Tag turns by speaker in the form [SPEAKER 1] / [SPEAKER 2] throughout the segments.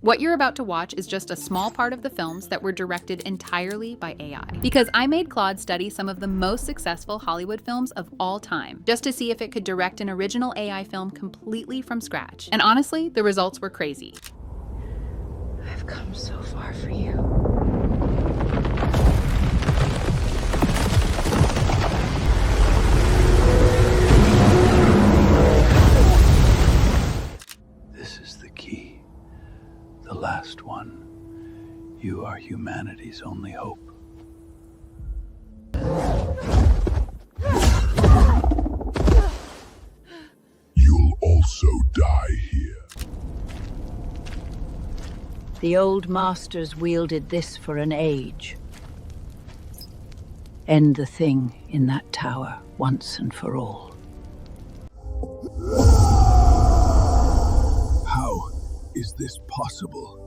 [SPEAKER 1] What you're about to watch is just a small part of the films that were directed entirely by AI. Because I made Claude study some of the most successful Hollywood films of all time, just to see if it could direct an original AI film completely from scratch. And honestly, the results were crazy.
[SPEAKER 2] I've come so far for you.
[SPEAKER 3] This is the key. The last one. You are humanity's only hope.
[SPEAKER 4] You'll also die here.
[SPEAKER 5] The old masters wielded this for an age. End the thing in that tower once and for all.
[SPEAKER 4] How is this possible?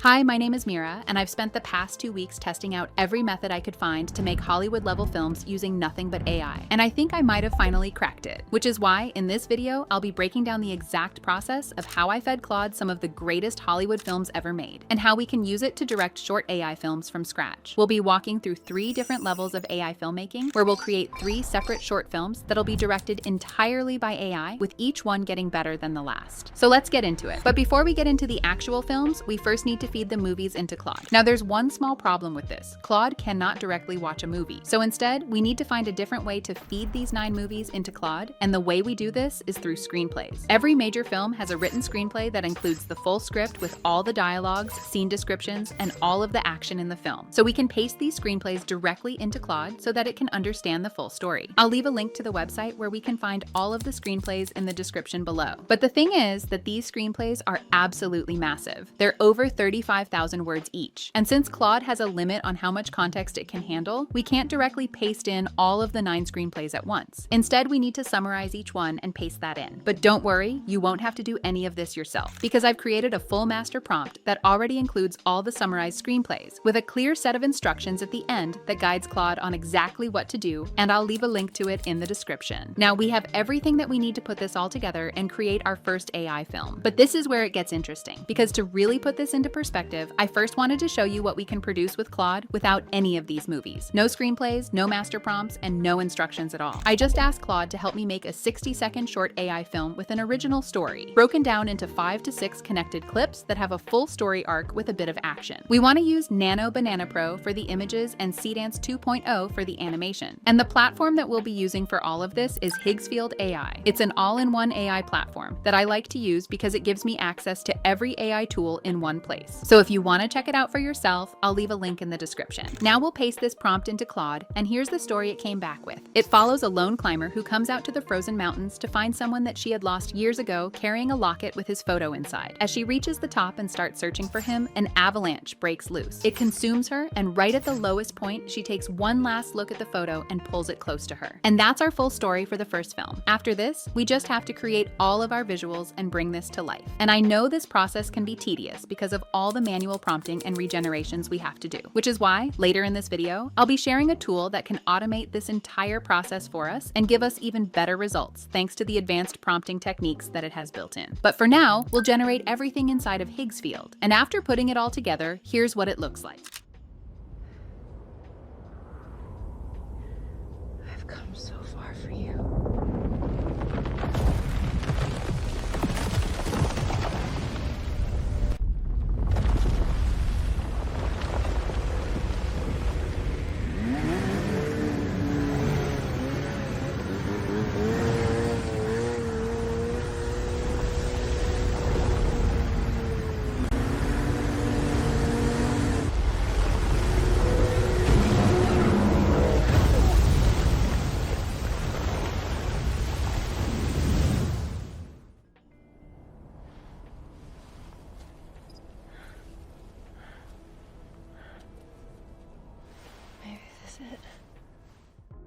[SPEAKER 1] Hi, my name is Mira, and I've spent the past 2 weeks testing out every method I could find to make Hollywood-level films using nothing but AI. And I think I might have finally cracked it, which is why in this video, I'll be breaking down the exact process of how I fed Claude some of the greatest Hollywood films ever made, and how we can use it to direct short AI films from scratch. We'll be walking through 3 different levels of AI filmmaking, where we'll create 3 separate short films that'll be directed entirely by AI, with each one getting better than the last. So let's get into it. But before we get into the actual films, we first need to feed the movies into Claude. Now there's one small problem with this. Claude cannot directly watch a movie. So instead, we need to find a different way to feed these 9 movies into Claude, and the way we do this is through screenplays. Every major film has a written screenplay that includes the full script with all the dialogues, scene descriptions, and all of the action in the film. So we can paste these screenplays directly into Claude so that it can understand the full story. I'll leave a link to the website where we can find all of the screenplays in the description below. But the thing is that these screenplays are absolutely massive. They're over 35,000 words each. And since Claude has a limit on how much context it can handle, we can't directly paste in all of the 9 screenplays at once. Instead, we need to summarize each one and paste that in. But don't worry, you won't have to do any of this yourself, because I've created a full master prompt that already includes all the summarized screenplays, with a clear set of instructions at the end that guides Claude on exactly what to do, and I'll leave a link to it in the description. Now we have everything that we need to put this all together and create our first AI film. But this is where it gets interesting, because to really put this into perspective, I first wanted to show you what we can produce with Claude without any of these movies. No screenplays, no master prompts, and no instructions at all. I just asked Claude to help me make a 60-second short AI film with an original story, broken down into 5 to 6 connected clips that have a full story arc with a bit of action. We want to use Nano Banana Pro for the images and Seedance 2.0 for the animation. And the platform that we'll be using for all of this is Higgsfield AI. It's an all-in-one AI platform that I like to use because it gives me access to every AI tool in one place. So if you want to check it out for yourself, I'll leave a link in the description. Now we'll paste this prompt into Claude, and here's the story it came back with. It follows a lone climber who comes out to the frozen mountains to find someone that she had lost years ago carrying a locket with his photo inside. As she reaches the top and starts searching for him, an avalanche breaks loose. It consumes her, and right at the lowest point, she takes one last look at the photo and pulls it close to her. And that's our full story for the first film. After this, we just have to create all of our visuals and bring this to life. And I know this process can be tedious because of all the manual prompting and regenerations we have to do, which is why later in this video, I'll be sharing a tool that can automate this entire process for us and give us even better results thanks to the advanced prompting techniques that it has built in. But for now, we'll generate everything inside of Higgsfield. And after putting it all together, here's what it looks like.
[SPEAKER 2] I've come so far for you.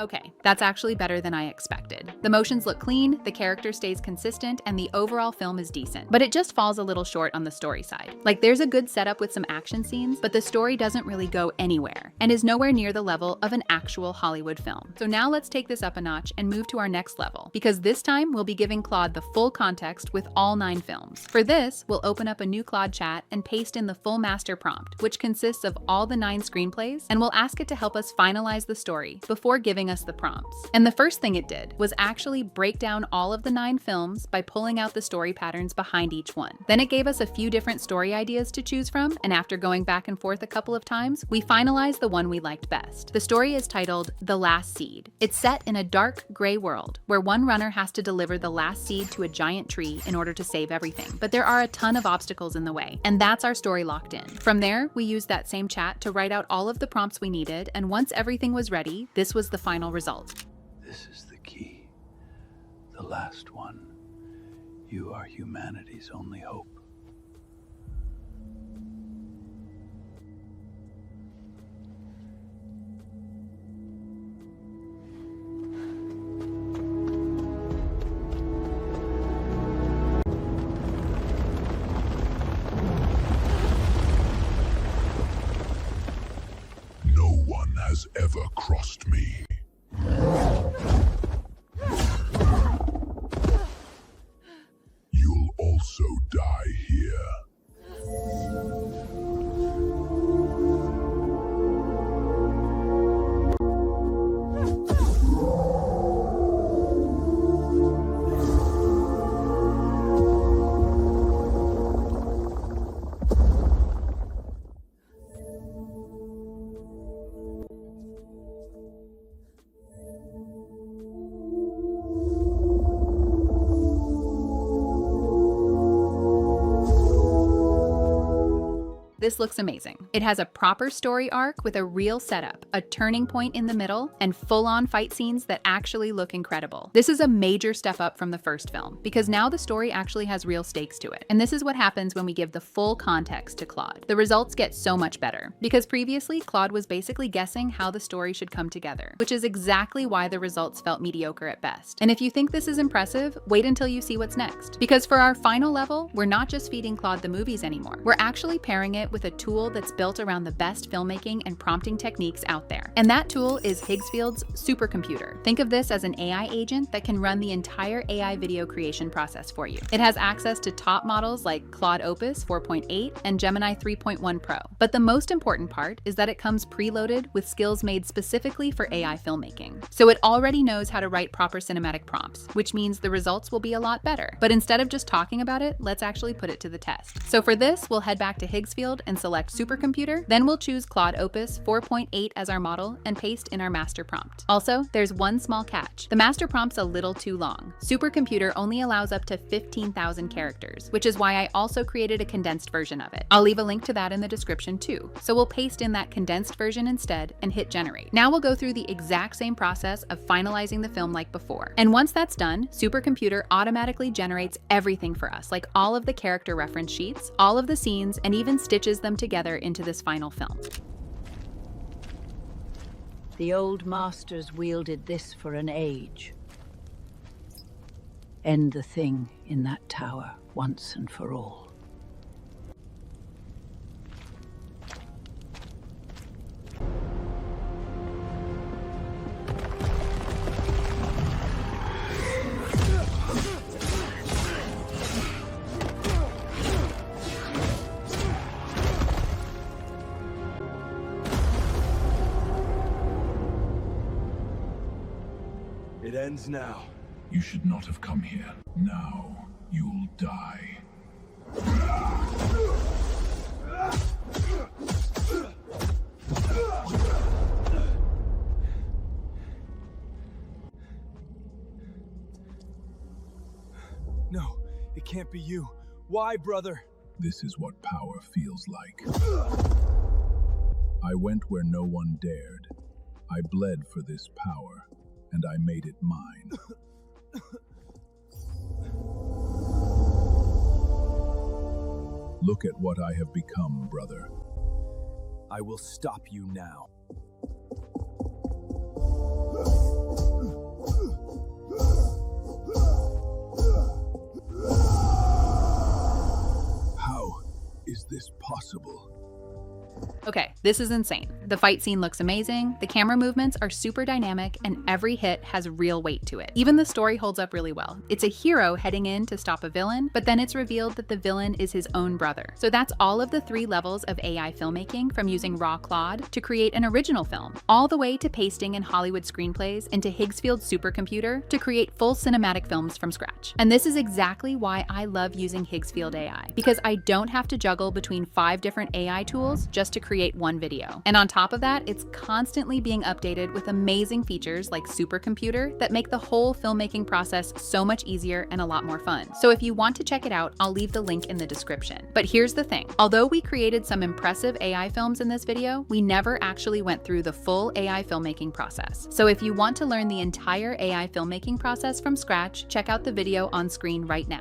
[SPEAKER 1] Okay, that's actually better than I expected. The motions look clean, the character stays consistent, and the overall film is decent. But it just falls a little short on the story side. Like, there's a good setup with some action scenes, but the story doesn't really go anywhere, and is nowhere near the level of an actual Hollywood film. So now let's take this up a notch and move to our next level, because this time we'll be giving Claude the full context with all 9 films. For this, we'll open up a new Claude chat and paste in the full master prompt, which consists of all the 9 screenplays, and we'll ask it to help us finalize the story before giving us the prompts. And the first thing it did was actually break down all of the 9 films by pulling out the story patterns behind each one. Then it gave us a few different story ideas to choose from, and after going back and forth a couple of times, we finalized the one we liked best. The story is titled The Last Seed. It's set in a dark, gray world where one runner has to deliver the last seed to a giant tree in order to save everything. But there are a ton of obstacles in the way, and that's our story locked in. From there, we used that same chat to write out all of the prompts we needed, and once everything was ready, this was the final result.
[SPEAKER 3] This is the key. The last one. You are humanity's only hope.
[SPEAKER 4] No one has ever crossed me. You'll also die here.
[SPEAKER 1] This looks amazing. It has a proper story arc with a real setup, a turning point in the middle, and full-on fight scenes that actually look incredible. This is a major step up from the first film, because now the story actually has real stakes to it. And this is what happens when we give the full context to Claude. The results get so much better, because previously Claude was basically guessing how the story should come together, which is exactly why the results felt mediocre at best. And if you think this is impressive, wait until you see what's next. Because for our final level, we're not just feeding Claude the movies anymore. We're actually pairing it with a tool that's built around the best filmmaking and prompting techniques out there. And that tool is Higgsfield's supercomputer. Think of this as an AI agent that can run the entire AI video creation process for you. It has access to top models like Claude Opus 4.8 and Gemini 3.1 Pro. But the most important part is that it comes preloaded with skills made specifically for AI filmmaking. So it already knows how to write proper cinematic prompts, which means the results will be a lot better. But instead of just talking about it, let's actually put it to the test. So for this, we'll head back to Higgsfield and select supercomputer, then we'll choose Claude Opus 4.8 as our model and paste in our master prompt. Also, there's one small catch. The master prompt's a little too long. Supercomputer only allows up to 15,000 characters, which is why I also created a condensed version of it. I'll leave a link to that in the description too. So we'll paste in that condensed version instead and hit generate. Now we'll go through the exact same process of finalizing the film like before. And once that's done, supercomputer automatically generates everything for us, like all of the character reference sheets, all of the scenes, and even stitches them together into this final film.
[SPEAKER 5] The old masters wielded this for an age. End the thing in that tower once and for all.
[SPEAKER 6] It ends now.
[SPEAKER 4] You should not have come here. Now you'll die.
[SPEAKER 6] No, it can't be you. Why, brother?
[SPEAKER 4] This is what power feels like. I went where no one dared. I bled for this power, and I made it mine. Look at what I have become, brother.
[SPEAKER 6] I will stop you now.
[SPEAKER 4] this possible?
[SPEAKER 1] Okay, this is insane. The fight scene looks amazing, the camera movements are super dynamic, and every hit has real weight to it. Even the story holds up really well. It's a hero heading in to stop a villain, but then it's revealed that the villain is his own brother. So that's all of the 3 levels of AI filmmaking, from using raw Claude to create an original film, all the way to pasting in Hollywood screenplays into Higgsfield's supercomputer to create full cinematic films from scratch. And this is exactly why I love using Higgsfield AI, because I don't have to juggle between 5 different AI tools just to create one video. And on top of that, it's constantly being updated with amazing features like supercomputer that make the whole filmmaking process so much easier and a lot more fun. So if you want to check it out, I'll leave the link in the description. But here's the thing. Although we created some impressive AI films in this video, we never actually went through the full AI filmmaking process. So if you want to learn the entire AI filmmaking process from scratch, check out the video on screen right now.